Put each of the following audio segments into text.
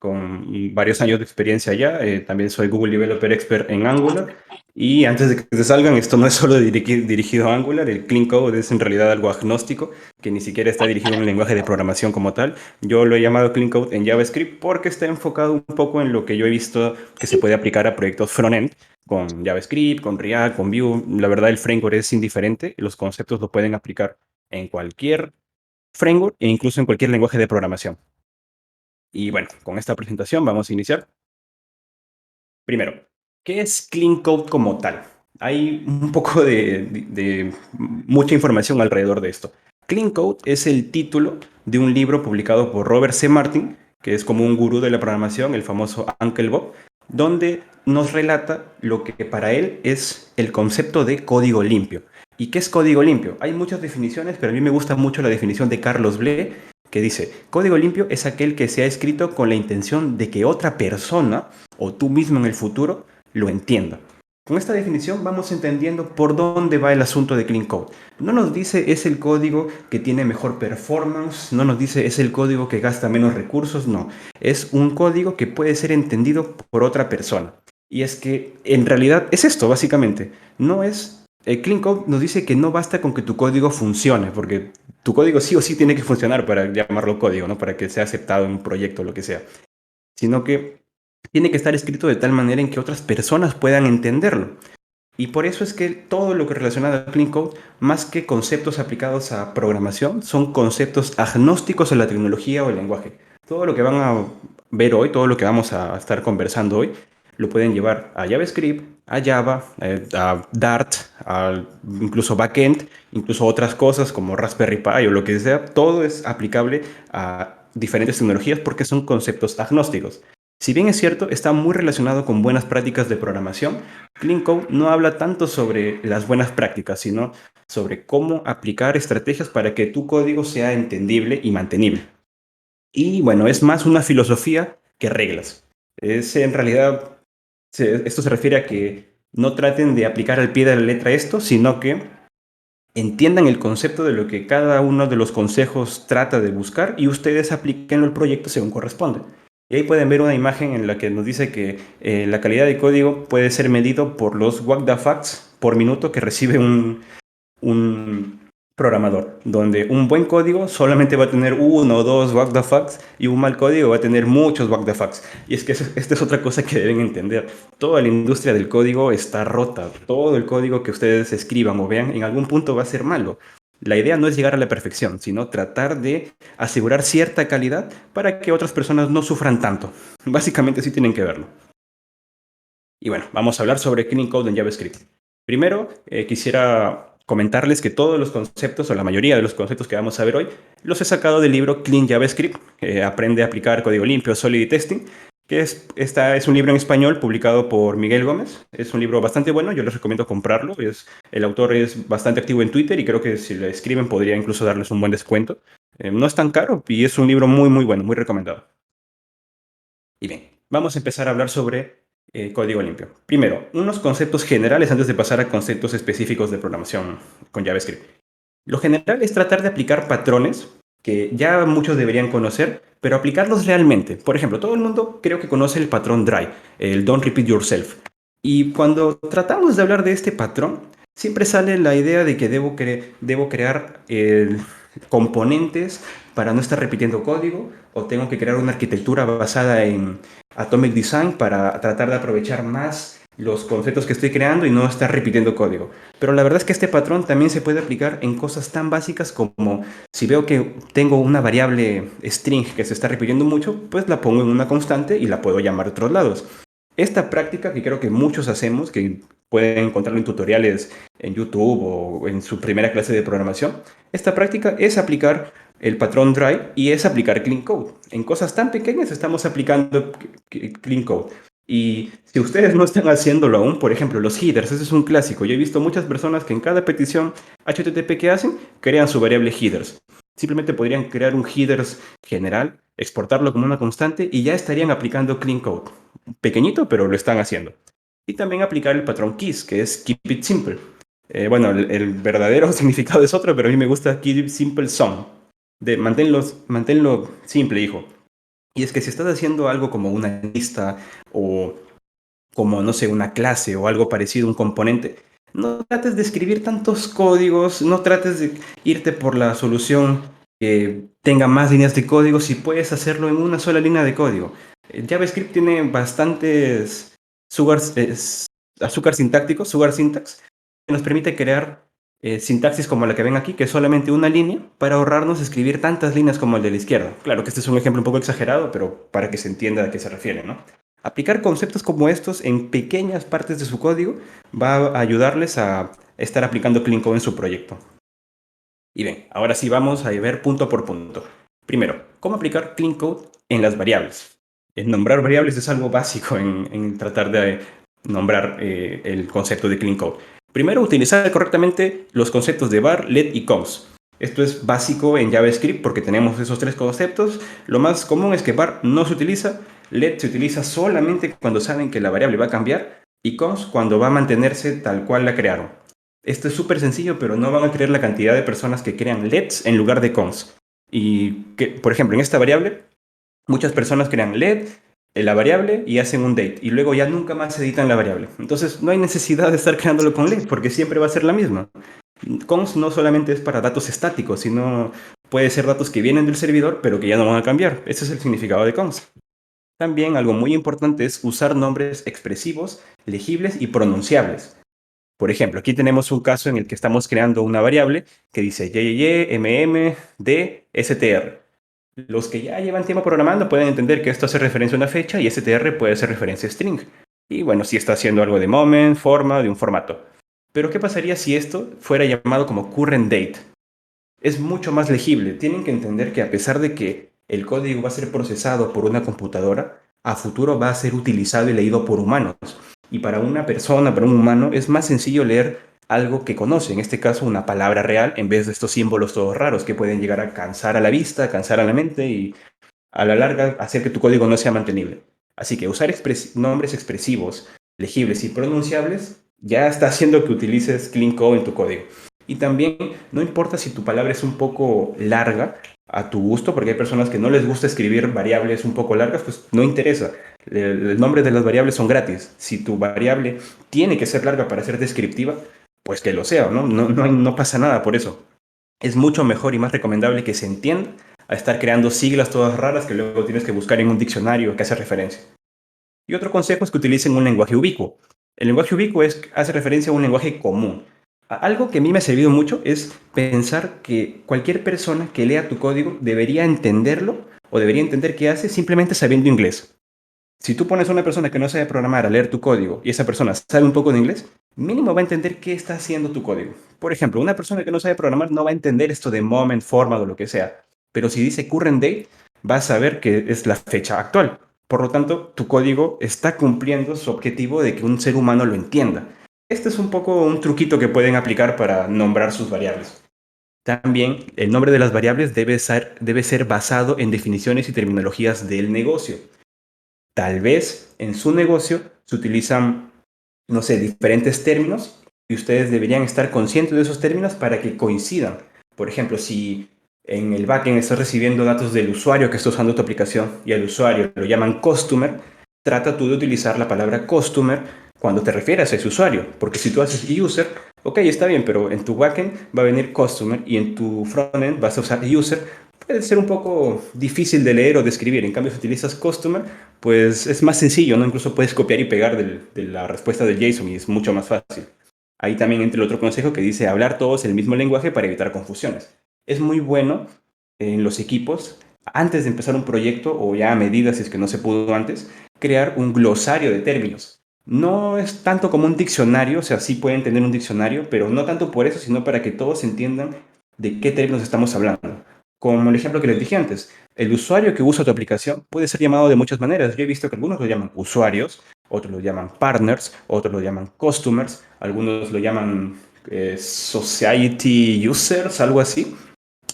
con varios años de experiencia ya. También soy Google Developer Expert en Angular. Y antes de que se salgan, esto no es solo dirigido a Angular, el Clean Code es en realidad algo agnóstico, que ni siquiera está dirigido a un lenguaje de programación como tal. Yo lo he llamado Clean Code en JavaScript porque está enfocado un poco en lo que yo he visto que se puede aplicar a proyectos frontend con JavaScript, con React, con Vue. La verdad, el framework es indiferente, los conceptos lo pueden aplicar en cualquier framework e incluso en cualquier lenguaje de programación. Y bueno, con esta presentación vamos a iniciar. Primero, ¿qué es Clean Code como tal? Hay un poco de mucha información alrededor de esto. Clean Code es el título de un libro publicado por Robert C. Martin, que es como un gurú de la programación, el famoso Uncle Bob, donde nos relata lo que para él es el concepto de código limpio. ¿Y qué es código limpio? Hay muchas definiciones, pero a mí me gusta mucho la definición de Carlos Blé, que dice, código limpio es aquel que se ha escrito con la intención de que otra persona o tú mismo en el futuro lo entienda. Con esta definición vamos entendiendo por dónde va el asunto de Clean Code. No nos dice es el código que tiene mejor performance, no nos dice es el código que gasta menos recursos, no. Es un código que puede ser entendido por otra persona. Y es que en realidad es esto, básicamente. No es... El Clean Code nos dice que no basta con que tu código funcione, porque tu código sí o sí tiene que funcionar para llamarlo código, ¿no? Para que sea aceptado en un proyecto o lo que sea. Sino que tiene que estar escrito de tal manera en que otras personas puedan entenderlo. Y por eso es que todo lo que relaciona a Clean Code, más que conceptos aplicados a programación, son conceptos agnósticos a la tecnología o el lenguaje. Todo lo que van a ver hoy, todo lo que vamos a estar conversando hoy, lo pueden llevar a JavaScript, a Java, a Dart, a incluso backend, incluso otras cosas como Raspberry Pi o lo que sea. Todo es aplicable a diferentes tecnologías porque son conceptos agnósticos. Si bien es cierto, está muy relacionado con buenas prácticas de programación, Clean Code no habla tanto sobre las buenas prácticas, sino sobre cómo aplicar estrategias para que tu código sea entendible y mantenible. Y bueno, es más una filosofía que reglas. Es en realidad, esto se refiere a que no traten de aplicar al pie de la letra esto, sino que entiendan el concepto de lo que cada uno de los consejos trata de buscar y ustedes apliquenlo al proyecto según corresponde. Y ahí pueden ver una imagen en la que nos dice que la calidad de código puede ser medido por los what the facts por minuto que recibe un programador, donde un buen código solamente va a tener uno o dos what the facts y un mal código va a tener muchos what the facts. Y es que esta es otra cosa que deben entender. Toda la industria del código está rota. Todo el código que ustedes escriban o vean en algún punto va a ser malo. La idea no es llegar a la perfección, sino tratar de asegurar cierta calidad para que otras personas no sufran tanto. Básicamente sí tienen que verlo. Y bueno, vamos a hablar sobre Clean Code en JavaScript. Primero, quisiera comentarles que todos los conceptos, o la mayoría de los conceptos que vamos a ver hoy, los he sacado del libro Clean JavaScript, que aprende a aplicar código limpio, Solid Testing, que es un libro en español publicado por Miguel Gómez. Es un libro bastante bueno, yo les recomiendo comprarlo. El autor es bastante activo en Twitter y creo que si le escriben podría incluso darles un buen descuento. No es tan caro y es un libro muy, muy bueno, muy recomendado. Y bien, vamos a empezar a hablar sobre código limpio. Primero, unos conceptos generales antes de pasar a conceptos específicos de programación con JavaScript. Lo general es tratar de aplicar patrones que ya muchos deberían conocer, pero aplicarlos realmente. Por ejemplo, todo el mundo creo que conoce el patrón DRY, el Don't Repeat Yourself. Y cuando tratamos de hablar de este patrón, siempre sale la idea de que debo crear componentes para no estar repitiendo código, o tengo que crear una arquitectura basada en Atomic Design para tratar de aprovechar más los conceptos que estoy creando y no estar repitiendo código. Pero la verdad es que este patrón también se puede aplicar en cosas tan básicas como si veo que tengo una variable string que se está repitiendo mucho, pues la pongo en una constante y la puedo llamar de otros lados. Esta práctica que creo que muchos hacemos, que pueden encontrarlo en tutoriales en YouTube o en su primera clase de programación, esta práctica es aplicar el patrón dry y es aplicar clean code. En cosas tan pequeñas estamos aplicando clean code. Y si ustedes no están haciéndolo aún, por ejemplo, los headers, ese es un clásico. Yo he visto muchas personas que en cada petición HTTP que hacen, crean su variable headers. Simplemente podrían crear un headers general, exportarlo como una constante y ya estarían aplicando clean code. Pequeñito, pero lo están haciendo. Y también aplicar el patrón KISS, que es Keep It Simple. Bueno, el verdadero significado es otro, pero a mí me gusta Keep It Simple Some. De manténlo simple, hijo. Y es que si estás haciendo algo como una lista o como, no sé, una clase o algo parecido, un componente, no trates de escribir tantos códigos, no trates de irte por la solución que tenga más líneas de código si puedes hacerlo en una sola línea de código. JavaScript tiene bastantes sugars, azúcar sintácticos, sugar syntax, que nos permite crear sintaxis como la que ven aquí, que es solamente una línea, para ahorrarnos escribir tantas líneas como el de la izquierda. Claro que este es un ejemplo un poco exagerado, pero para que se entienda a qué se refiere, ¿no? Aplicar conceptos como estos en pequeñas partes de su código va a ayudarles a estar aplicando Clean Code en su proyecto. Y bien, ahora sí vamos a ver punto por punto. Primero, ¿cómo aplicar Clean Code en las variables? Nombrar variables es algo básico en tratar de nombrar el concepto de Clean Code. Primero, utilizar correctamente los conceptos de var, let y const. Esto es básico en JavaScript porque tenemos esos tres conceptos. Lo más común es que var no se utiliza, let se utiliza solamente cuando saben que la variable va a cambiar y const cuando va a mantenerse tal cual la crearon. Esto es súper sencillo, pero no van a creer la cantidad de personas que crean lets en lugar de cons. Y que, por ejemplo, en esta variable, muchas personas crean let en la variable y hacen un date. Y luego ya nunca más editan la variable. Entonces no hay necesidad de estar creándolo con let, porque siempre va a ser la misma. Cons no solamente es para datos estáticos, sino puede ser datos que vienen del servidor, pero que ya no van a cambiar. Ese es el significado de cons. También algo muy importante es usar nombres expresivos, legibles y pronunciables. Por ejemplo, aquí tenemos un caso en el que estamos creando una variable que dice YYY, MM, D, STR. Los que ya llevan tiempo programando pueden entender que esto hace referencia a una fecha y STR puede hacer referencia a string. Y bueno, si está haciendo algo de moment, forma, de un formato. Pero ¿qué pasaría si esto fuera llamado como current date? Es mucho más legible. Tienen que entender que a pesar de que el código va a ser procesado por una computadora, a futuro va a ser utilizado y leído por humanos. Y para una persona, para un humano, es más sencillo leer algo que conoce, en este caso una palabra real, en vez de estos símbolos todos raros que pueden llegar a cansar a la vista, cansar a la mente y a la larga hacer que tu código no sea mantenible. Así que usar nombres expresivos, legibles y pronunciables ya está haciendo que utilices clean code en tu código. Y también no importa si tu palabra es un poco larga a tu gusto, porque hay personas que no les gusta escribir variables un poco largas, pues no interesa. El nombre de las variables son gratis. Si tu variable tiene que ser larga para ser descriptiva, pues que lo sea, ¿no? No pasa nada por eso. Es mucho mejor y más recomendable que se entienda a estar creando siglas todas raras que luego tienes que buscar en un diccionario que hace referencia. Y otro consejo es que utilicen un lenguaje ubicuo. El lenguaje ubicuo hace referencia a un lenguaje común. Algo que a mí me ha servido mucho es pensar que cualquier persona que lea tu código debería entenderlo o debería entender qué hace simplemente sabiendo inglés. Si tú pones a una persona que no sabe programar a leer tu código y esa persona sabe un poco de inglés, mínimo va a entender qué está haciendo tu código. Por ejemplo, una persona que no sabe programar no va a entender esto de moment, format o lo que sea. Pero si dice current date, va a saber que es la fecha actual. Por lo tanto, tu código está cumpliendo su objetivo de que un ser humano lo entienda. Este es un poco un truquito que pueden aplicar para nombrar sus variables. También el nombre de las variables debe ser basado en definiciones y terminologías del negocio. Tal vez en su negocio se utilizan, no sé, diferentes términos y ustedes deberían estar conscientes de esos términos para que coincidan. Por ejemplo, si en el backend estás recibiendo datos del usuario que está usando tu aplicación y al usuario lo llaman customer, trata tú de utilizar la palabra customer cuando te refieras a ese usuario. Porque si tú haces user, ok, está bien, pero en tu backend va a venir customer y en tu frontend vas a usar user. Puede ser un poco difícil de leer o de escribir. En cambio, si utilizas customer, pues es más sencillo, ¿no? Incluso puedes copiar y pegar de la respuesta del JSON y es mucho más fácil. Ahí también entra el otro consejo que dice hablar todos el mismo lenguaje para evitar confusiones. Es muy bueno en los equipos, antes de empezar un proyecto o ya a medida, si es que no se pudo antes, crear un glosario de términos. No es tanto como un diccionario, o sea, sí pueden tener un diccionario, pero no tanto por eso, sino para que todos entiendan de qué términos estamos hablando. Como el ejemplo que les dije antes, el usuario que usa tu aplicación puede ser llamado de muchas maneras. Yo he visto que algunos lo llaman usuarios, otros lo llaman partners, otros lo llaman customers, algunos lo llaman society users, algo así.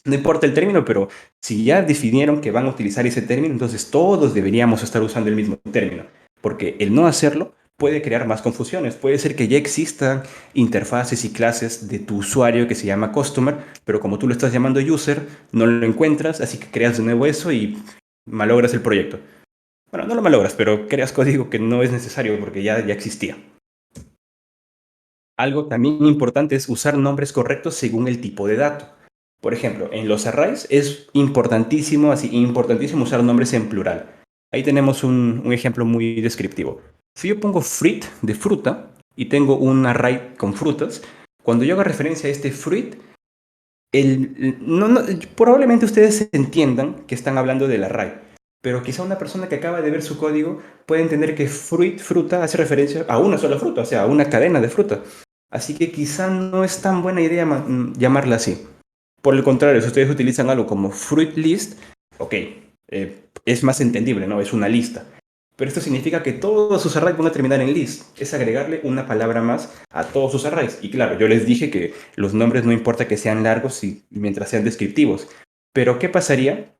No importa el término, pero si ya definieron que van a utilizar ese término, entonces todos deberíamos estar usando el mismo término, porque el no hacerlo puede crear más confusiones. Puede ser que ya existan interfaces y clases de tu usuario que se llama customer, pero como tú lo estás llamando user, no lo encuentras, así que creas de nuevo eso y malogras el proyecto. Bueno, no lo malogras, pero creas código que no es necesario porque ya existía. Algo también importante es usar nombres correctos según el tipo de dato. Por ejemplo, en los arrays es importantísimo, así, importantísimo usar nombres en plural. Ahí tenemos un ejemplo muy descriptivo. Si yo pongo fruit de fruta y tengo un array con frutas, cuando yo haga referencia a este fruit, probablemente ustedes entiendan que están hablando del array, pero quizá una persona que acaba de ver su código puede entender que fruit, fruta, hace referencia a una sola fruta, o sea, a una cadena de fruta. Así que quizá no es tan buena idea llamarla así. Por el contrario, si ustedes utilizan algo como fruit list, ok, es más entendible, ¿no? Es una lista. Pero esto significa que todos sus arrays van a terminar en list. Es agregarle una palabra más a todos sus arrays. Y claro, yo les dije que los nombres no importa que sean largos mientras sean descriptivos. Pero ¿qué pasaría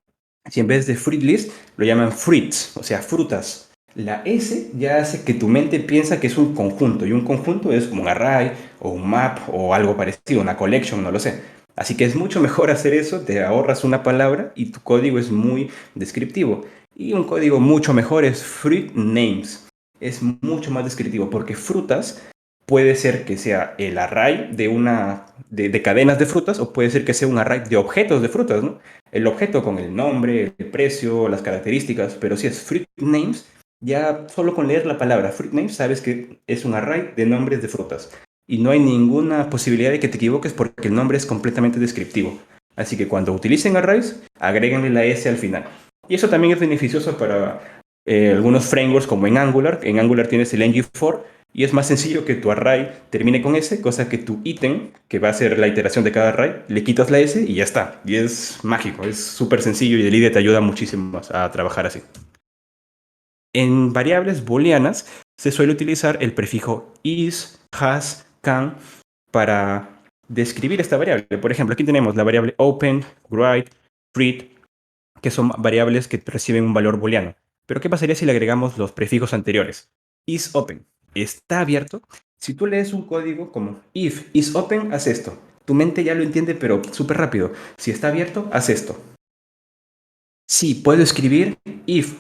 si en vez de fruit list lo llaman fruits, o sea, frutas? La S ya hace que tu mente piensa que es un conjunto. Y un conjunto es como un array o un map o algo parecido, una collection, no lo sé. Así que es mucho mejor hacer eso, te ahorras una palabra y tu código es muy descriptivo. Y un código mucho mejor es fruit names. Es mucho más descriptivo porque frutas puede ser que sea el array de cadenas de frutas o puede ser que sea un array de objetos de frutas, ¿no? El objeto con el nombre, el precio, las características, pero si es fruit names, ya solo con leer la palabra fruit names sabes que es un array de nombres de frutas. Y no hay ninguna posibilidad de que te equivoques porque el nombre es completamente descriptivo. Así que cuando utilicen arrays, agréguenle la S al final. Y eso también es beneficioso para algunos frameworks como en Angular. En Angular tienes el ng4 y es más sencillo que tu array termine con S, cosa que tu ítem, que va a ser la iteración de cada array, le quitas la S y ya está. Y es mágico, es súper sencillo y el IDE te ayuda muchísimo más a trabajar así. En variables booleanas se suele utilizar el prefijo is, has, can para describir esta variable. Por ejemplo, aquí tenemos la variable open, write, read, que son variables que reciben un valor booleano. Pero ¿qué pasaría si le agregamos los prefijos anteriores? Is open, ¿está abierto? Si tú lees un código como if is open, haz esto. Tu mente ya lo entiende, pero súper rápido. Si está abierto, haz esto. Si puedo escribir if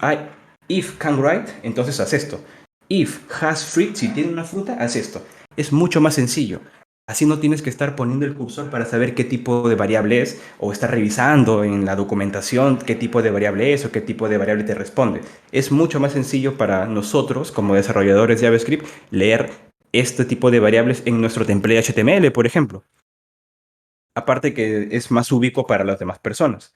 can write, entonces haz esto. If has fruit, si tiene una fruta, haz esto. Es mucho más sencillo. Así no tienes que estar poniendo el cursor para saber qué tipo de variable es o estar revisando en la documentación qué tipo de variable es o qué tipo de variable te responde. Es mucho más sencillo para nosotros como desarrolladores de JavaScript leer este tipo de variables en nuestro template HTML, por ejemplo. Aparte que es más ubicuo para las demás personas.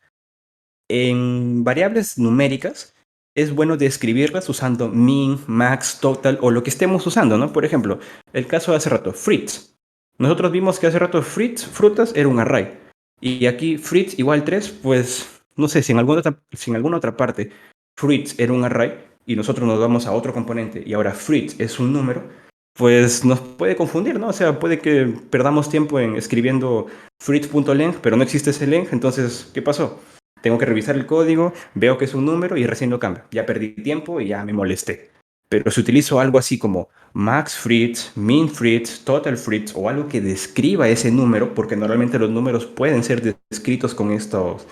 En variables numéricas es bueno describirlas usando min, max, total o lo que estemos usando, ¿no? Por ejemplo, el caso de hace rato, fruits. Nosotros vimos que hace rato frutas era un array. Y aquí fruits igual 3, pues no sé, si en alguna otra parte fruits era un array y nosotros nos vamos a otro componente y ahora fruits es un número, pues nos puede confundir, ¿no? O sea, puede que perdamos tiempo en escribiendo fruits.length, pero no existe ese length, entonces, ¿qué pasó? Tengo que revisar el código, veo que es un número y recién lo cambio. Ya perdí tiempo y ya me molesté. Pero si utilizo algo así como max fruits, min fruits, total fruits o algo que describa ese número, porque normalmente los números pueden ser descritos con estos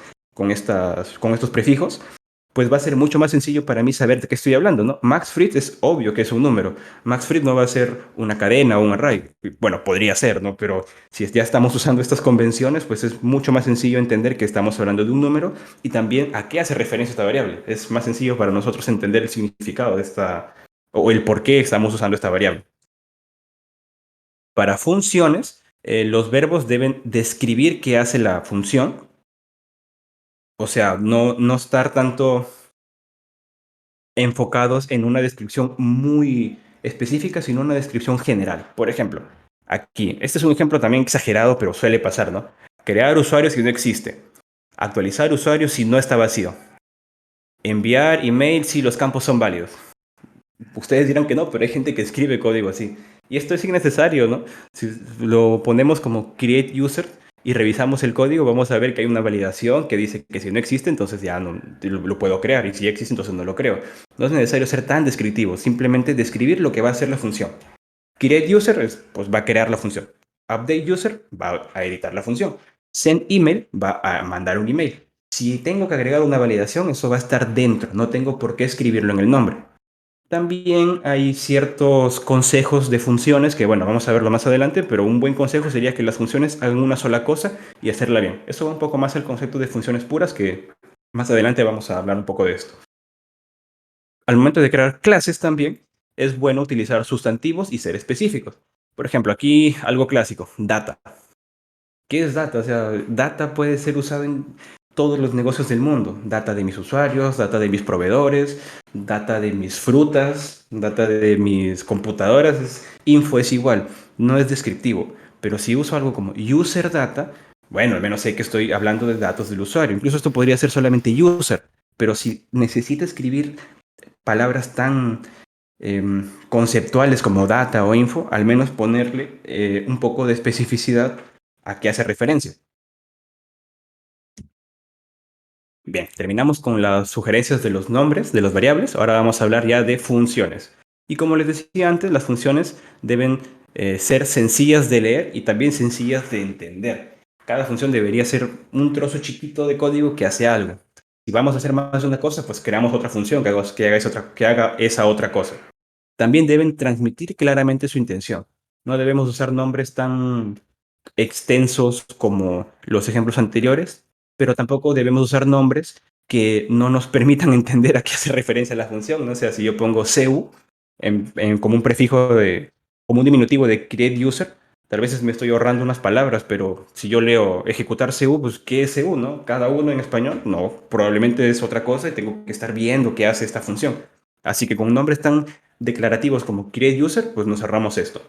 prefijos, pues va a ser mucho más sencillo para mí saber de qué estoy hablando, ¿no? Max Fritz es obvio que es un número. Max Fritz no va a ser una cadena o un array. Bueno, podría ser, ¿no? Pero si ya estamos usando estas convenciones, pues es mucho más sencillo entender que estamos hablando de un número y también a qué hace referencia esta variable. Es más sencillo para nosotros entender el significado de esta o el por qué estamos usando esta variable. Para funciones, los verbos deben describir qué hace la función. O sea, no estar tanto enfocados en una descripción muy específica, sino una descripción general. Por ejemplo, aquí, este es un ejemplo también exagerado, pero suele pasar, ¿no? Crear usuarios si no existe. Actualizar usuarios si no está vacío. Enviar email si los campos son válidos. Ustedes dirán que no, pero hay gente que escribe código así. Y esto es innecesario, ¿no? Si lo ponemos como create user y revisamos el código, vamos a ver que hay una validación que dice que si no existe, entonces ya no lo puedo crear. Y si ya existe, entonces no lo creo. No es necesario ser tan descriptivo, simplemente describir lo que va a hacer la función. Create user pues va a crear la función. Update user va a editar la función. Send email va a mandar un email. Si tengo que agregar una validación, eso va a estar dentro, no tengo por qué escribirlo en el nombre. También hay ciertos consejos de funciones que, bueno, vamos a verlo más adelante, pero un buen consejo sería que las funciones hagan una sola cosa y hacerla bien. Eso va un poco más al concepto de funciones puras, que más adelante vamos a hablar un poco de esto. Al momento de crear clases también es bueno utilizar sustantivos y ser específicos. Por ejemplo, aquí algo clásico, data. ¿Qué es data? O sea, data puede ser usado en todos los negocios del mundo. Data de mis usuarios, data de mis proveedores, data de mis frutas, data de mis computadoras. Info es igual, no es descriptivo. Pero si uso algo como user data, bueno, al menos sé que estoy hablando de datos del usuario. Incluso esto podría ser solamente user. Pero si necesito escribir palabras tan conceptuales como data o info, al menos ponerle un poco de especificidad a qué hace referencia. Bien, terminamos con las sugerencias de los nombres de las variables. Ahora vamos a hablar ya de funciones. Y como les decía antes, las funciones deben ser sencillas de leer y también sencillas de entender. Cada función debería ser un trozo chiquito de código que hace algo. Si vamos a hacer más de una cosa, pues creamos otra función que haga esa otra cosa. También deben transmitir claramente su intención. No debemos usar nombres tan extensos como los ejemplos anteriores, pero tampoco debemos usar nombres que no nos permitan entender a qué hace referencia la función, ¿no? O sea, si yo pongo CU como un prefijo como un diminutivo de create user, tal vez me estoy ahorrando unas palabras, pero si yo leo ejecutar CU, pues ¿qué es CU, no? Cada uno en español, no, probablemente es otra cosa y tengo que estar viendo qué hace esta función. Así que con nombres tan declarativos como create user, pues nos ahorramos esto.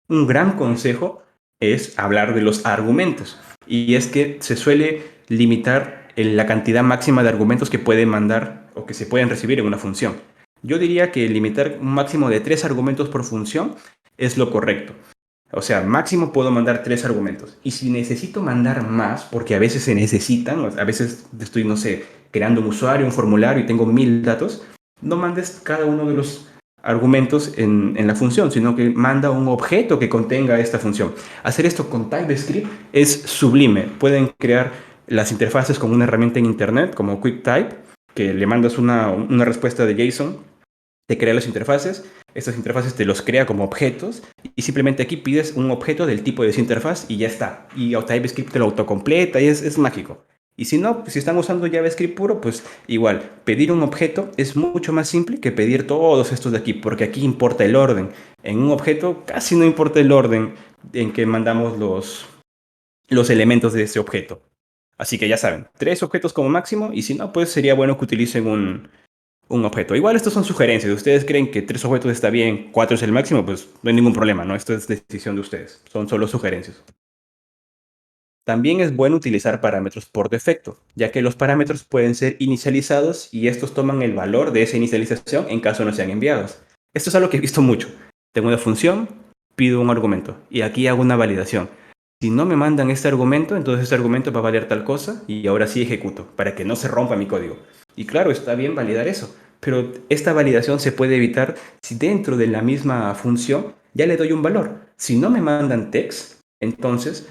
Un gran consejo es hablar de los argumentos. Y es que se suele limitar la cantidad máxima de argumentos que puede mandar o que se pueden recibir en una función. Yo diría que limitar un máximo de 3 argumentos por función es lo correcto. O sea, máximo puedo mandar 3 argumentos. Y si necesito mandar más, porque a veces se necesitan, a veces estoy, no sé, creando un usuario, un formulario y tengo 1000 datos, no mandes cada uno de los argumentos en la función, sino que manda un objeto que contenga esta función. Hacer esto con TypeScript es sublime. Pueden crear las interfaces con una herramienta en Internet como QuickType, que le mandas una respuesta de JSON, te crea las interfaces, estas interfaces te los crea como objetos y simplemente aquí pides un objeto del tipo de esa interfaz y ya está. Y TypeScript te lo autocompleta y es mágico. Y si no, pues si están usando JavaScript puro, pues igual, pedir un objeto es mucho más simple que pedir todos estos de aquí, porque aquí importa el orden. En un objeto casi no importa el orden en que mandamos los elementos de ese objeto. Así que ya saben, 3 objetos como máximo y si no, pues sería bueno que utilicen un objeto. Igual estos son sugerencias. Si ustedes creen que 3 objetos está bien, 4 es el máximo, pues no hay ningún problema, ¿no? Esto es decisión de ustedes. Son solo sugerencias. También es bueno utilizar parámetros por defecto, ya que los parámetros pueden ser inicializados y estos toman el valor de esa inicialización en caso no sean enviados. Esto es algo que he visto mucho. Tengo una función, pido un argumento y aquí hago una validación. Si no me mandan este argumento, entonces este argumento va a valer tal cosa y ahora sí ejecuto, para que no se rompa mi código. Y claro, está bien validar eso, pero esta validación se puede evitar si dentro de la misma función ya le doy un valor. Si no me mandan text, entonces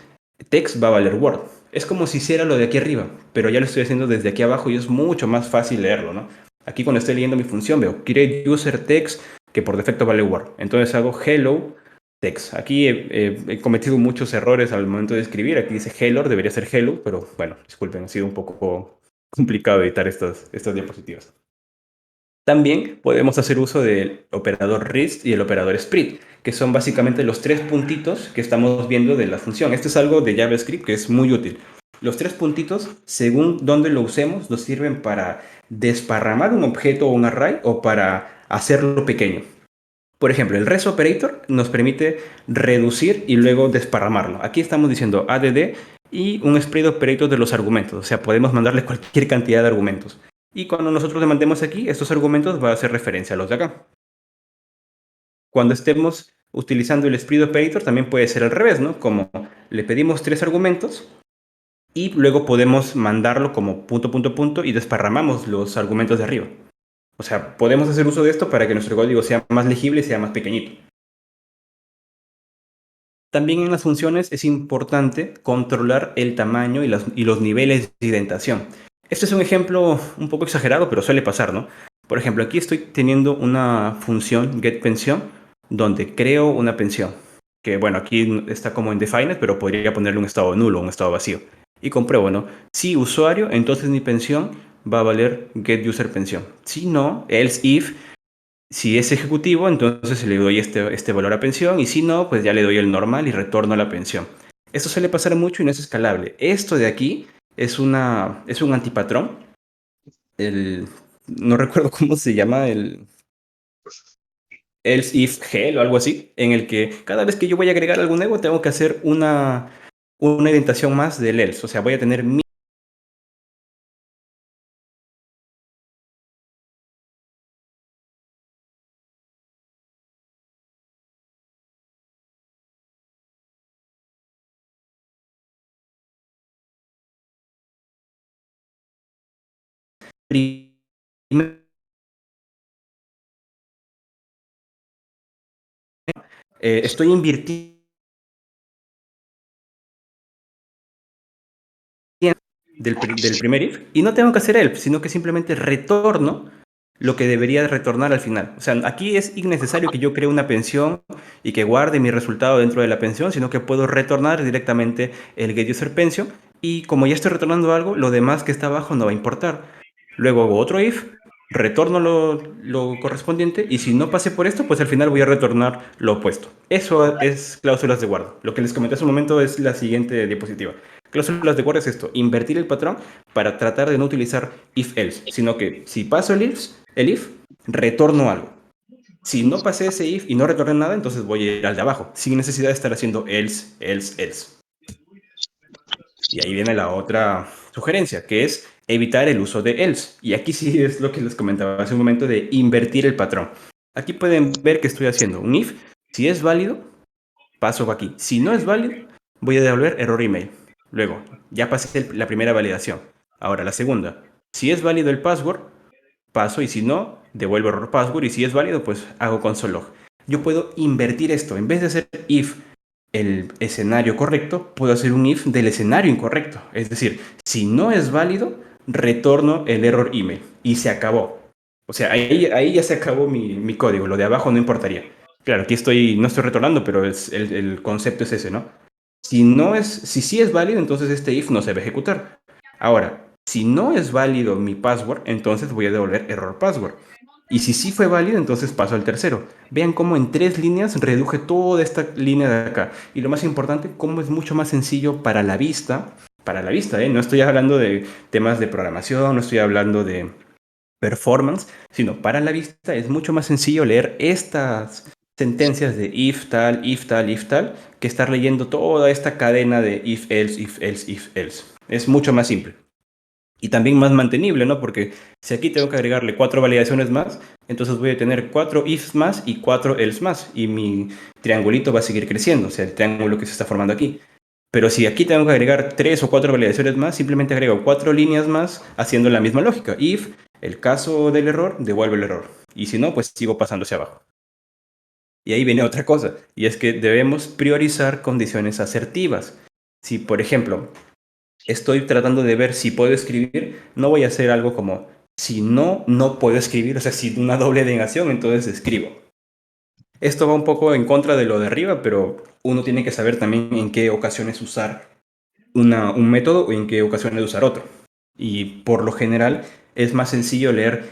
text va a valer Word. Es como si hiciera lo de aquí arriba, pero ya lo estoy haciendo desde aquí abajo y es mucho más fácil leerlo, ¿no? Aquí cuando estoy leyendo mi función veo create user text que por defecto vale Word. Entonces hago hello text. Aquí he cometido muchos errores al momento de escribir. Aquí dice hello, debería ser hello, pero bueno, disculpen, ha sido un poco complicado editar estas diapositivas. También podemos hacer uso del operador RIST y el operador split, que son básicamente los 3 puntitos que estamos viendo de la función. Esto es algo de JavaScript que es muy útil. Los 3 puntitos, según dónde lo usemos, nos sirven para desparramar un objeto o un array o para hacerlo pequeño. Por ejemplo, el res operator nos permite reducir y luego desparramarlo. Aquí estamos diciendo add y un spread operator de los argumentos. O sea, podemos mandarle cualquier cantidad de argumentos. Y cuando nosotros le mandemos aquí, estos argumentos va a hacer referencia a los de acá. Cuando estemos utilizando el spread operator también puede ser al revés, ¿no? Como le pedimos 3 argumentos y luego podemos mandarlo como punto, punto, punto y desparramamos los argumentos de arriba. O sea, podemos hacer uso de esto para que nuestro código sea más legible y sea más pequeñito. También en las funciones es importante controlar el tamaño y los niveles de indentación. Este es un ejemplo un poco exagerado, pero suele pasar, ¿no? Por ejemplo, aquí estoy teniendo una función getPensión donde creo una pensión, que bueno, aquí está como indefined, pero podría ponerle un estado nulo, un estado vacío. Y compruebo, ¿no? Si usuario, entonces mi pensión va a valer getUserPensión. Si no, else if, si es ejecutivo, entonces le doy este valor a pensión, y si no, pues ya le doy el normal y retorno la pensión. Esto suele pasar mucho y no es escalable. Esto de aquí es un antipatrón. El, no recuerdo cómo se llama, el else if hell o algo así, en el que cada vez que yo voy a agregar algo nuevo tengo que hacer una indentación más del else. O sea, voy a tener mi primer- estoy invirtiendo del primer if y no tengo que hacer elf, sino que simplemente retorno lo que debería retornar al final. O sea, aquí es innecesario que yo cree una pensión y que guarde mi resultado dentro de la pensión, sino que puedo retornar directamente el getUserPension, y como ya estoy retornando algo, lo demás que está abajo no va a importar. Luego hago otro if, retorno lo correspondiente, y si no pasé por esto, pues al final voy a retornar lo opuesto. Eso es cláusulas de guarda. Lo que les comenté hace un momento es la siguiente diapositiva. Cláusulas de guarda es esto: invertir el patrón para tratar de no utilizar if-else, sino que si paso el if, retorno algo. Si no pasé ese if y no retorné nada, entonces voy a ir al de abajo, sin necesidad de estar haciendo else, else, else. Y ahí viene la otra sugerencia, que es evitar el uso de else. Y aquí sí es lo que les comentaba hace un momento, de invertir el patrón. Aquí pueden ver que estoy haciendo un if. Si es válido, paso aquí. Si no es válido, voy a devolver error email. Luego, ya pasé la primera validación. Ahora la segunda. Si es válido el password, paso, y si no, devuelvo error password, y si es válido, pues hago console log. Yo puedo invertir esto. En vez de hacer if el escenario correcto, puedo hacer un if del escenario incorrecto. Es decir, si no es válido, retorno el error email y se acabó. O sea, ahí ya se acabó mi código. Lo de abajo no importaría. Claro, aquí no estoy retornando, pero el concepto es ese, ¿no? Si sí es válido, entonces este if no se va a ejecutar. Ahora, si no es válido mi password, entonces voy a devolver error password. Y si sí fue válido, entonces paso al tercero. Vean cómo en 3 líneas reduje toda esta línea de acá. Y lo más importante, cómo es mucho más sencillo para la vista. Para la vista, ¿eh? No estoy hablando de temas de programación, no estoy hablando de performance, sino para la vista es mucho más sencillo leer estas sentencias de if tal, if tal, if tal, que estar leyendo toda esta cadena de if else, if else, if else. Es mucho más simple. Y también más mantenible, ¿no? Porque si aquí tengo que agregarle 4 validaciones más, entonces voy a tener 4 ifs más y 4 else más. Y mi triangulito va a seguir creciendo, o sea, el triángulo que se está formando aquí. Pero si aquí tengo que agregar 3 o 4 validaciones más, simplemente agrego 4 líneas más haciendo la misma lógica. If, el caso del error, devuelve el error. Y si no, pues sigo pasando hacia abajo. Y ahí viene otra cosa, y es que debemos priorizar condiciones asertivas. Si, por ejemplo, estoy tratando de ver si puedo escribir, no voy a hacer algo como si no, no puedo escribir, o sea, si una doble negación, entonces escribo. Esto va un poco en contra de lo de arriba, pero uno tiene que saber también en qué ocasiones usar un método o en qué ocasiones usar otro. Y por lo general es más sencillo leer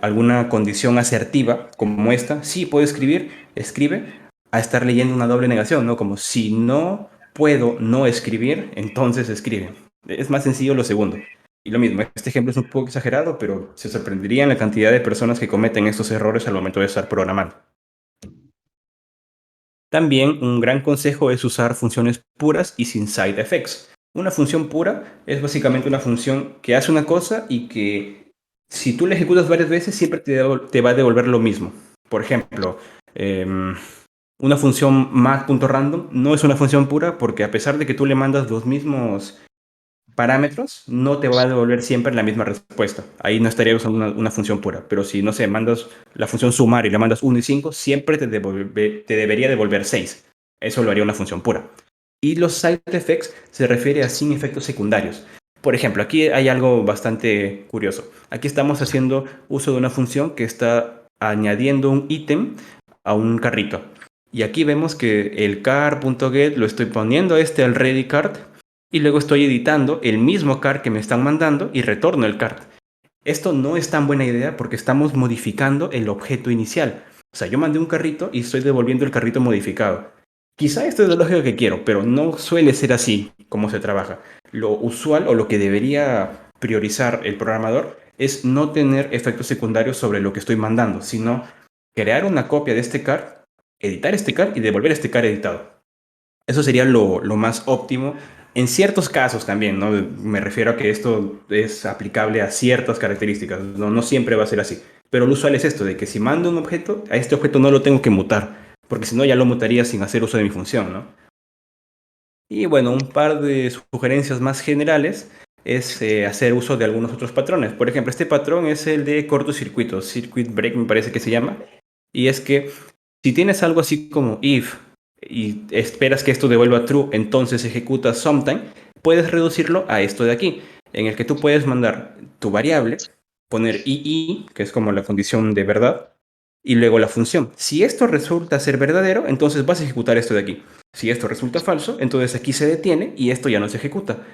alguna condición asertiva como esta: sí puedo escribir, escribe, a estar leyendo una doble negación, ¿no? Como si no puedo no escribir, entonces escribe. Es más sencillo lo segundo. Y lo mismo, este ejemplo es un poco exagerado, pero se sorprenderían la cantidad de personas que cometen estos errores al momento de estar programando. También un gran consejo es usar funciones puras y sin side effects. Una función pura es básicamente una función que hace una cosa y que, si tú la ejecutas varias veces, siempre te va a devolver lo mismo. Por ejemplo, una función math.random no es una función pura, porque a pesar de que tú le mandas los mismos parámetros, no te va a devolver siempre la misma respuesta. Ahí no estaría usando una función pura. Pero si, no sé, mandas la función sumar y le mandas 1 y 5, siempre te debería devolver 6. Eso lo haría una función pura. Y los side effects se refiere a sin efectos secundarios. Por ejemplo, aquí hay algo bastante curioso. Aquí estamos haciendo uso de una función que está añadiendo un ítem a un carrito. Y aquí vemos que el car.get lo estoy poniendo al ready cart y luego estoy editando el mismo car que me están mandando y retorno el cart. Esto no es tan buena idea porque estamos modificando el objeto inicial. O sea, yo mandé un carrito y estoy devolviendo el carrito modificado. Quizá esto es la lógica que quiero, pero no suele ser así como se trabaja. Lo usual o lo que debería priorizar el programador es no tener efectos secundarios sobre lo que estoy mandando, sino crear una copia de este car, editar este car y devolver este car editado. Eso sería lo más óptimo. En ciertos casos también, ¿no? Me refiero a que esto es aplicable a ciertas características, no, no siempre va a ser así. Pero lo usual es esto, de que si mando un objeto, a este objeto no lo tengo que mutar, porque si no ya lo mutaría sin hacer uso de mi función, ¿no? Y bueno, un par de sugerencias más generales es hacer uso de algunos otros patrones. Por ejemplo, este patrón es el de cortocircuito, circuit break me parece que se llama. Y es que si tienes algo así como if y esperas que esto devuelva true, entonces ejecuta sometime, puedes reducirlo a esto de aquí, en el que tú puedes mandar tu variable, poner ii, que es como la condición de verdad, y luego la función. Si esto resulta ser verdadero, entonces vas a ejecutar esto de aquí. Si esto resulta falso, entonces aquí se detiene y esto ya no se ejecuta.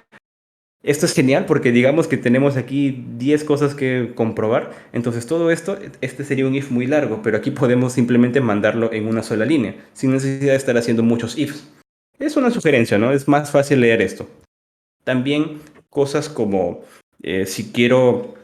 Esto es genial porque digamos que tenemos aquí 10 cosas que comprobar. Entonces todo esto, este sería un if muy largo, pero aquí podemos simplemente mandarlo en una sola línea, sin necesidad de estar haciendo muchos ifs. Es una sugerencia, ¿no? Es más fácil leer esto. También cosas como si quiero,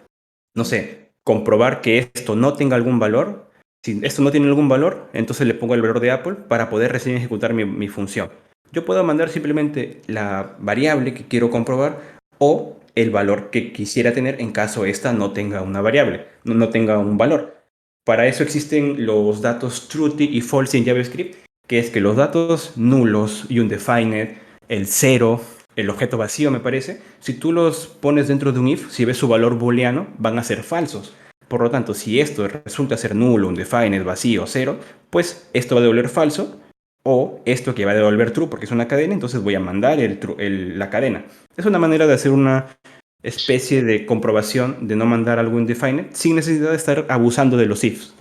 no sé, comprobar que esto no tenga algún valor. Si esto no tiene algún valor, entonces le pongo el valor de Apple para poder recién ejecutar mi función. Yo puedo mandar simplemente la variable que quiero comprobar o el valor que quisiera tener en caso esta no tenga una variable, no tenga un valor. Para eso existen los datos truthy y false en JavaScript, que es que los datos nulos y undefined, el cero, el objeto vacío me parece, si tú los pones dentro de un if, si ves su valor booleano, van a ser falsos. Por lo tanto, si esto resulta ser nulo, undefined, vacío, cero, pues esto va a devolver falso o esto que va a devolver true porque es una cadena, entonces voy a mandar la cadena. Es una manera de hacer una especie de comprobación de no mandar algo indefined sin necesidad de estar abusando de los ifs.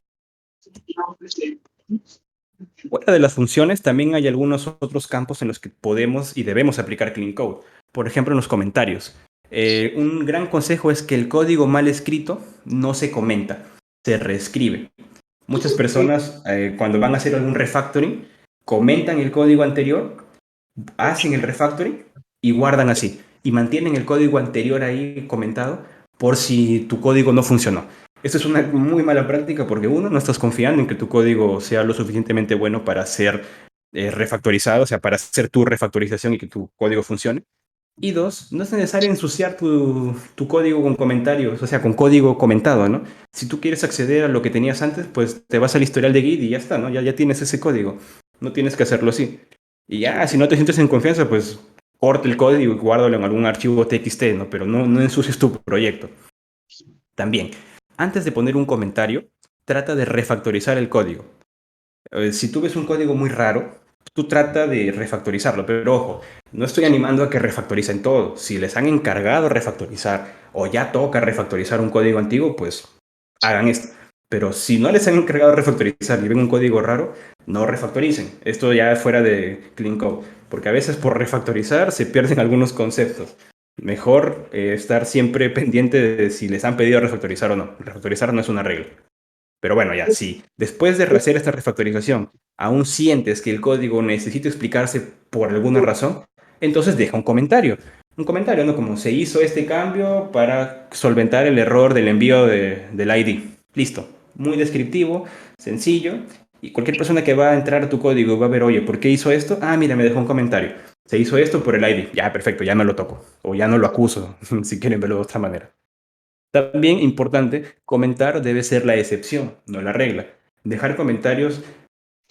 Fuera de las funciones, también hay algunos otros campos en los que podemos y debemos aplicar Clean Code. Por ejemplo, en los comentarios. Un gran consejo es que el código mal escrito no se comenta, se reescribe. Muchas personas, cuando van a hacer algún refactoring, comentan el código anterior, hacen el refactoring y guardan así. Y mantienen el código anterior ahí comentado por si tu código no funcionó. Esto es una muy mala práctica porque uno, no estás confiando en que tu código sea lo suficientemente bueno para ser refactorizado, o sea, para hacer tu refactorización y que tu código funcione. Y dos, no es necesario ensuciar tu código con comentarios, o sea, con código comentado, ¿no? Si tú quieres acceder a lo que tenías antes, pues te vas al historial de Git y ya está, ¿no? Ya tienes ese código. No tienes que hacerlo así. Y ya, si no te sientes en confianza, pues corta el código y guárdalo en algún archivo TXT, ¿no? Pero no ensucies tu proyecto. También, antes de poner un comentario, trata de refactorizar el código. Si tú ves un código muy raro, tú trata de refactorizarlo, pero ojo, no estoy animando a que refactoricen todo. Si les han encargado refactorizar o ya toca refactorizar un código antiguo, pues hagan esto. Pero si no les han encargado refactorizar y ven un código raro, no refactoricen. Esto ya es fuera de Clean Code, porque a veces por refactorizar se pierden algunos conceptos. Mejor estar siempre pendiente de si les han pedido refactorizar o no. Refactorizar no es una regla. Pero bueno, ya, si después de hacer esta refactorización aún sientes que el código necesita explicarse por alguna razón, entonces deja un comentario. Un comentario, ¿no? Como se hizo este cambio para solventar el error del envío del ID. Listo. Muy descriptivo, sencillo. Y cualquier persona que va a entrar a tu código va a ver, oye, ¿por qué hizo esto? Ah, mira, me dejó un comentario. Se hizo esto por el ID. Ya, perfecto, ya no lo toco. O ya no lo acuso, si quieren verlo de otra manera. También importante, comentar debe ser la excepción, no la regla. Dejar comentarios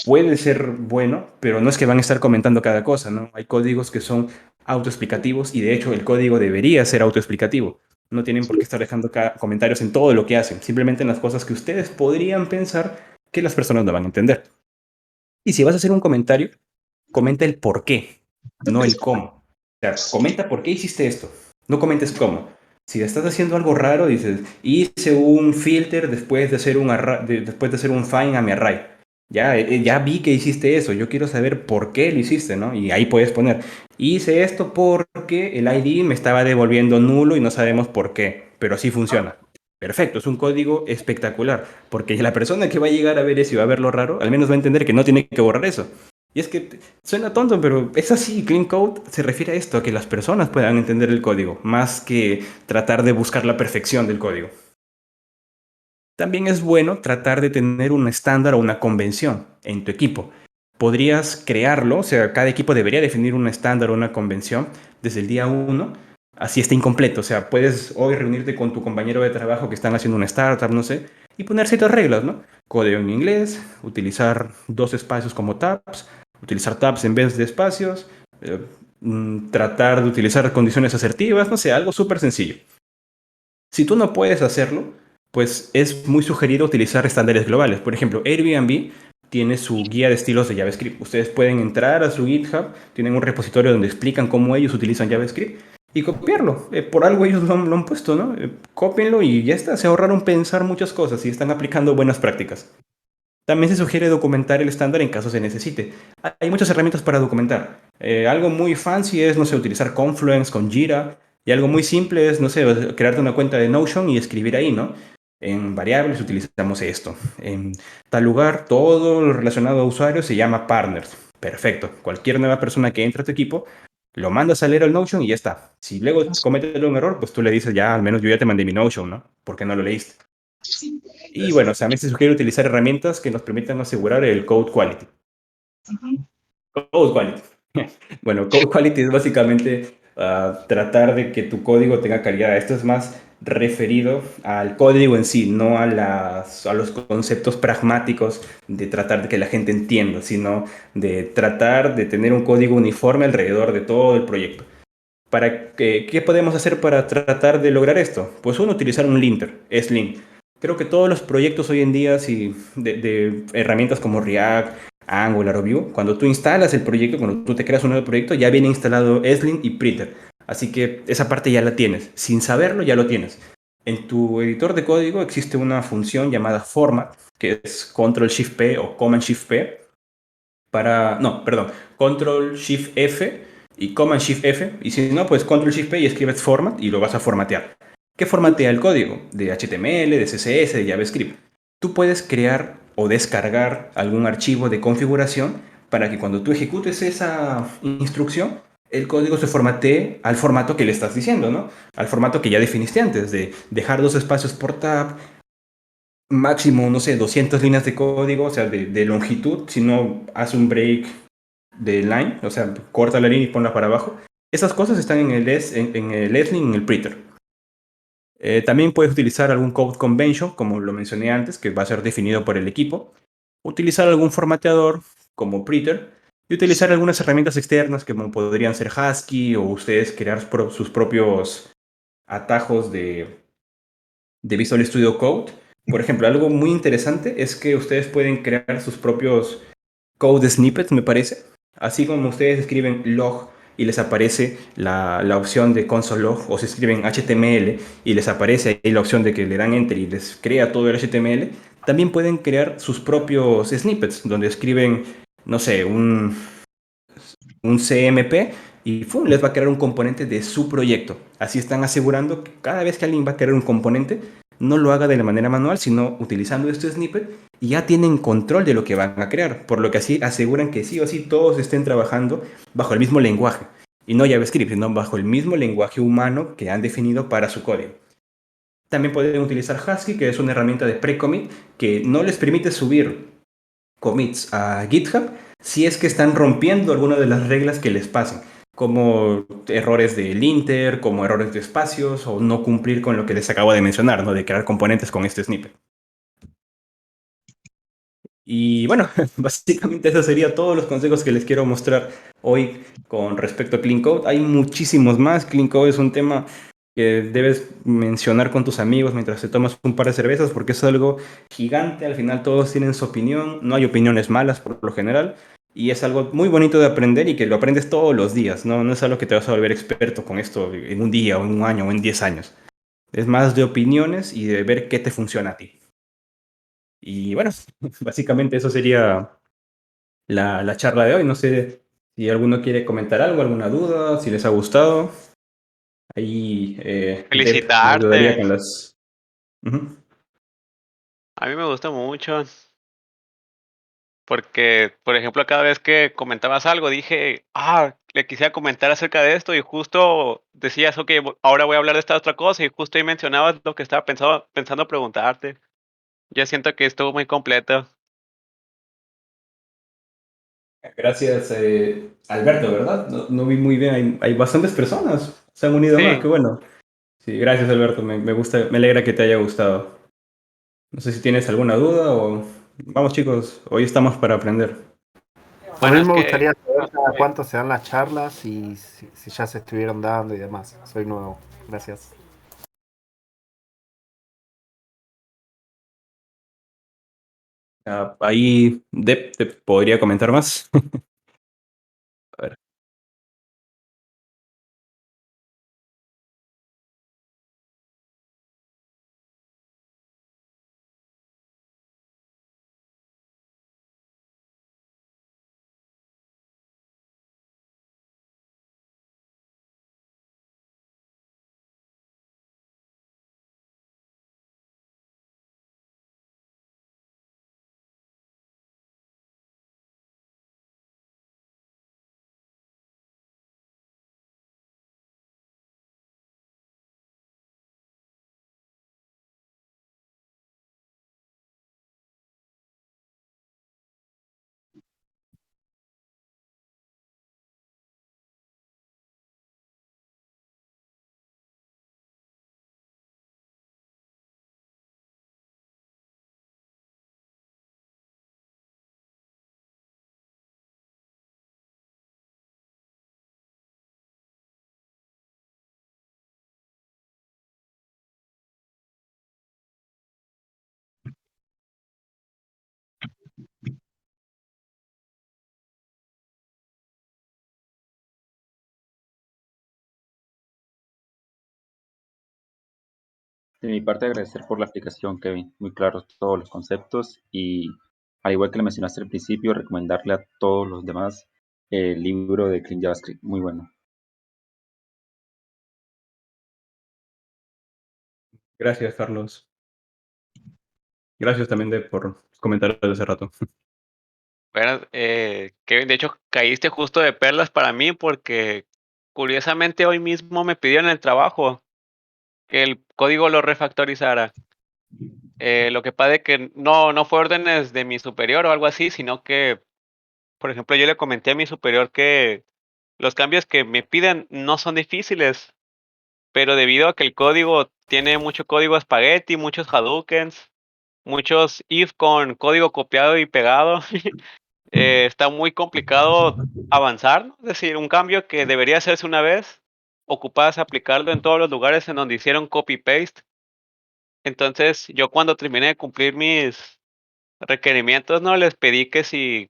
puede ser bueno, pero no es que van a estar comentando cada cosa, ¿no? Hay códigos que son autoexplicativos y de hecho el código debería ser autoexplicativo. No tienen por qué estar dejando comentarios en todo lo que hacen, simplemente en las cosas que ustedes podrían pensar que las personas no van a entender. Y si vas a hacer un comentario, comenta el por qué, no el cómo. O sea, comenta por qué hiciste esto. No comentes cómo. Si estás haciendo algo raro, dices, hice un filter después de hacer después de hacer un find a mi array. Ya, ya vi que hiciste eso, yo quiero saber por qué lo hiciste, ¿no? Y ahí puedes poner, hice esto porque el ID me estaba devolviendo nulo y no sabemos por qué, pero así funciona. Perfecto, es un código espectacular, porque la persona que va a llegar a ver eso y va a ver lo raro, al menos va a entender que no tiene que borrar eso. Y es que suena tonto, pero es así. Clean Code se refiere a esto, a que las personas puedan entender el código, más que tratar de buscar la perfección del código. También es bueno tratar de tener un estándar o una convención en tu equipo. Podrías crearlo, o sea, cada equipo debería definir un estándar o una convención desde el día uno, así está incompleto. O sea, puedes hoy reunirte con tu compañero de trabajo que están haciendo una startup, no sé, y poner ciertas reglas, ¿no? Código en inglés, utilizar dos espacios como tabs, utilizar tabs en vez de espacios, eh, tratar de utilizar condiciones asertivas, no sé, algo súper sencillo. Si tú no puedes hacerlo, pues es muy sugerido utilizar estándares globales. Por ejemplo, Airbnb tiene su guía de estilos de JavaScript. Ustedes pueden entrar a su GitHub, tienen un repositorio donde explican cómo ellos utilizan JavaScript y copiarlo. Por algo ellos lo han puesto, ¿no? Cópienlo y ya está. Se ahorraron pensar muchas cosas y están aplicando buenas prácticas. También se sugiere documentar el estándar en caso se necesite. Hay muchas herramientas para documentar. Algo muy fancy es, no sé, utilizar Confluence con Jira. Y algo muy simple es, no sé, crearte una cuenta de Notion y escribir ahí, ¿no? En variables utilizamos esto. En tal lugar, todo lo relacionado a usuarios se llama partners. Perfecto. Cualquier nueva persona que entre a tu equipo, lo mandas a leer al Notion y ya está. Si luego cometes un error, pues tú le dices, ya, al menos yo ya te mandé mi Notion, ¿no? ¿Por qué no lo leíste? Y bueno, o sea, a mí se sugiere utilizar herramientas que nos permitan asegurar el code quality. Code quality. Bueno, code quality es básicamente tratar de que tu código tenga calidad. Esto es más referido al código en sí, no a los conceptos pragmáticos de tratar de que la gente entienda, sino de tratar de tener un código uniforme alrededor de todo el proyecto. ¿Qué podemos hacer para tratar de lograr esto? Pues uno, utilizar un linter, Slim. Creo que todos los proyectos hoy en día, si de herramientas como React, Angular o Vue, cuando tú instalas el proyecto, cuando tú te creas un nuevo proyecto, ya viene instalado Slim y Printer. Así que esa parte ya la tienes. Sin saberlo, ya lo tienes. En tu editor de código existe una función llamada format, que es Control Shift P o Command Shift P, no, perdón, Control Shift F y Command Shift F, y si no, pues Control Shift P y escribes format y lo vas a formatear. ¿Qué formatea el código? De HTML, de CSS, de JavaScript. Tú puedes crear o descargar algún archivo de configuración para que cuando tú ejecutes esa instrucción, el código se formatee al formato que le estás diciendo, ¿no? Al formato que ya definiste antes, de dejar dos espacios por tab, máximo, no sé, 200 líneas de código, o sea, de longitud, si no, haz un break de line, o sea, corta la línea y ponla para abajo. Esas cosas están en el Esling, en el printer. También puedes utilizar algún code convention, como lo mencioné antes, que va a ser definido por el equipo. Utilizar algún formateador, como printer. Y utilizar algunas herramientas externas, como podrían ser Husky, o ustedes crear sus propios atajos de Visual Studio Code. Por ejemplo, algo muy interesante es que ustedes pueden crear sus propios code snippets, me parece. Así como ustedes escriben log y les aparece la opción de console log, o se escriben HTML y les aparece ahí la opción de que le dan enter y les crea todo el HTML, también pueden crear sus propios snippets, donde escriben, no sé, un CMP y ¡fum! Les va a crear un componente de su proyecto. Así están asegurando que cada vez que alguien va a crear un componente, no lo haga de la manera manual, sino utilizando este snippet y ya tienen control de lo que van a crear. Por lo que así aseguran que sí o sí todos estén trabajando bajo el mismo lenguaje. Y no JavaScript, sino bajo el mismo lenguaje humano que han definido para su código. También pueden utilizar Husky, que es una herramienta de pre-commit que no les permite subir commits a GitHub si es que están rompiendo alguna de las reglas que les pasen, como errores de linter, como errores de espacios o no cumplir con lo que les acabo de mencionar, ¿no? De crear componentes con este snippet. Y bueno, básicamente eso sería todos los consejos que les quiero mostrar hoy con respecto a Clean Code. Hay muchísimos más. Clean Code es un tema que debes mencionar con tus amigos mientras te tomas un par de cervezas porque es algo gigante. Al final todos tienen su opinión. No hay opiniones malas por lo general. Y es algo muy bonito de aprender y que lo aprendes todos los días, ¿no? No es algo que te vas a volver experto con esto en un día o en un año o en 10 años. Es más de opiniones y de ver qué te funciona a ti. Y bueno, básicamente eso sería la charla de hoy. No sé si alguno quiere comentar algo, alguna duda, si les ha gustado. Ahí Deb me ayudaría Felicitarte. con las... Ujú. A mí me gusta mucho porque, por ejemplo, cada vez que comentabas algo dije, le quisiera comentar acerca de esto y justo decías, ok, ahora voy a hablar de esta otra cosa y justo ahí mencionabas lo que estaba pensando preguntarte. Yo siento que estuvo muy completo. Gracias, Alberto, ¿verdad? No, no vi muy bien, hay bastantes personas, se han unido más, qué Sí, bueno. Sí, gracias, Alberto, me gusta, me alegra que te haya gustado. No sé si tienes alguna duda o... Vamos chicos, hoy estamos para aprender. A bueno, mí es me que gustaría saber cada cuánto se dan las charlas y si ya se estuvieron dando y demás. Soy nuevo. Gracias. Ahí Deb te podría comentar más. A ver. De mi parte, agradecer por la explicación, Kevin. Muy claros todos los conceptos y, al igual que lo mencionaste al principio, recomendarle a todos los demás el libro de Clean JavaScript. Muy bueno. Gracias, Carlos. Gracias también Deb por comentar de hace rato. bueno, que de hecho caíste justo de perlas para mí porque curiosamente hoy mismo me pidieron en el trabajo que el código lo refactorizara. Lo que pasa es que no fue órdenes de mi superior o algo así, sino que, por ejemplo, yo le comenté a mi superior que los cambios que me piden no son difíciles, pero debido a que el código tiene mucho código espagueti, muchos Hadoukens, muchos if con código copiado y pegado, está muy complicado avanzar, ¿no? Es decir, un cambio que debería hacerse una vez, ocupas aplicarlo en todos los lugares en donde hicieron copy-paste. Entonces, yo cuando terminé de cumplir mis requerimientos, ¿no? Les pedí que si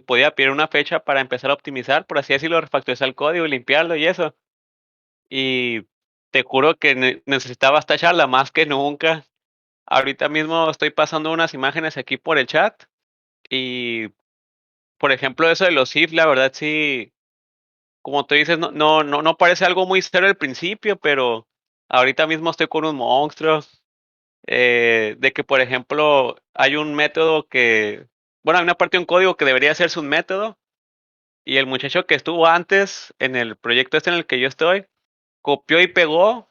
podía pedir una fecha para empezar a optimizar, por así decirlo, refactorizar el código y limpiarlo y eso. Y te juro que necesitaba esta charla más que nunca. Ahorita mismo estoy pasando unas imágenes aquí por el chat y, por ejemplo, eso de los if, la verdad sí, como tú dices, no parece algo muy serio al principio, pero ahorita mismo estoy con un monstruo. De que, por ejemplo, hay un método que, bueno, hay una parte de un código que debería hacerse un método y el muchacho que estuvo antes en el proyecto este en el que yo estoy, copió y pegó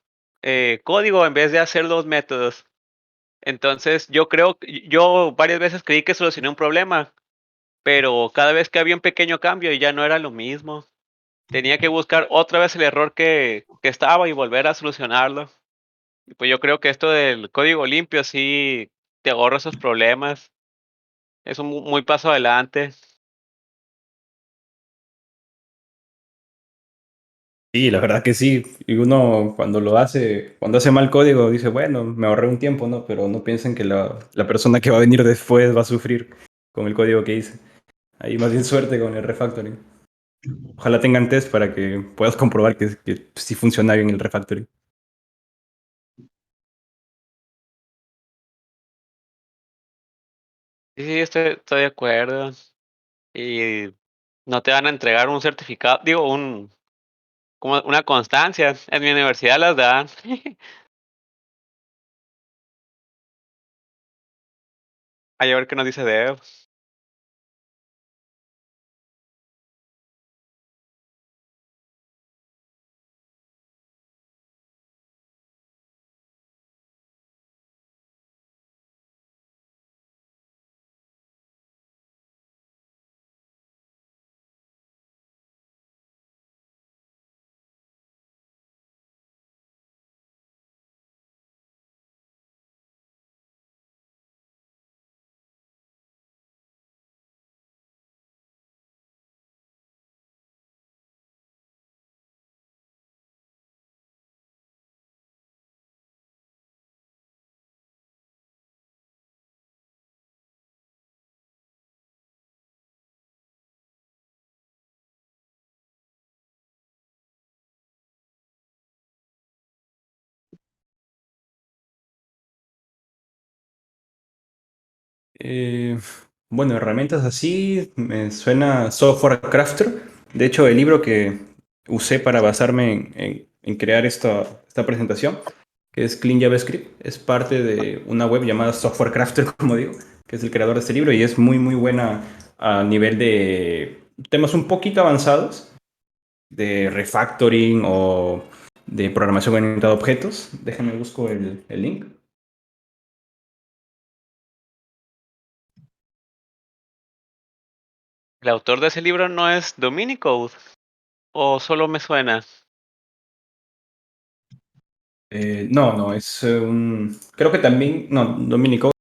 código en vez de hacer dos métodos. Entonces, yo varias veces creí que solucioné un problema, pero cada vez que había un pequeño cambio ya no era lo mismo. Tenía que buscar otra vez el error que estaba y volver a solucionarlo. Y pues yo creo que esto del código limpio sí te ahorra esos problemas. Es un muy paso adelante. Sí, la verdad que sí. Y uno cuando lo hace, cuando hace mal código, dice, bueno, me ahorré un tiempo, ¿no? Pero no piensen que la persona que va a venir después va a sufrir con el código que hice. Ahí más bien suerte con el refactoring. Ojalá tengan test para que puedas comprobar que sí funciona bien el refactoring. Sí, sí, estoy de acuerdo. Y no te van a entregar un certificado, digo, como una constancia. En mi universidad las dan. Hay a ver qué nos dice Dev. Eh, bueno, herramientas así, me suena Software Crafter. De hecho, el libro que usé para basarme en crear esta presentación, que es Clean JavaScript, es parte de una web llamada Software Crafter, como digo, que es el creador de este libro y es muy, muy buena a nivel de temas un poquito avanzados, de refactoring o de programación orientada a objetos. Déjenme busco el link. ¿El autor de ese libro no es Dominico? ¿O solo me suena? No, no, es un... Creo que también... No, Dominic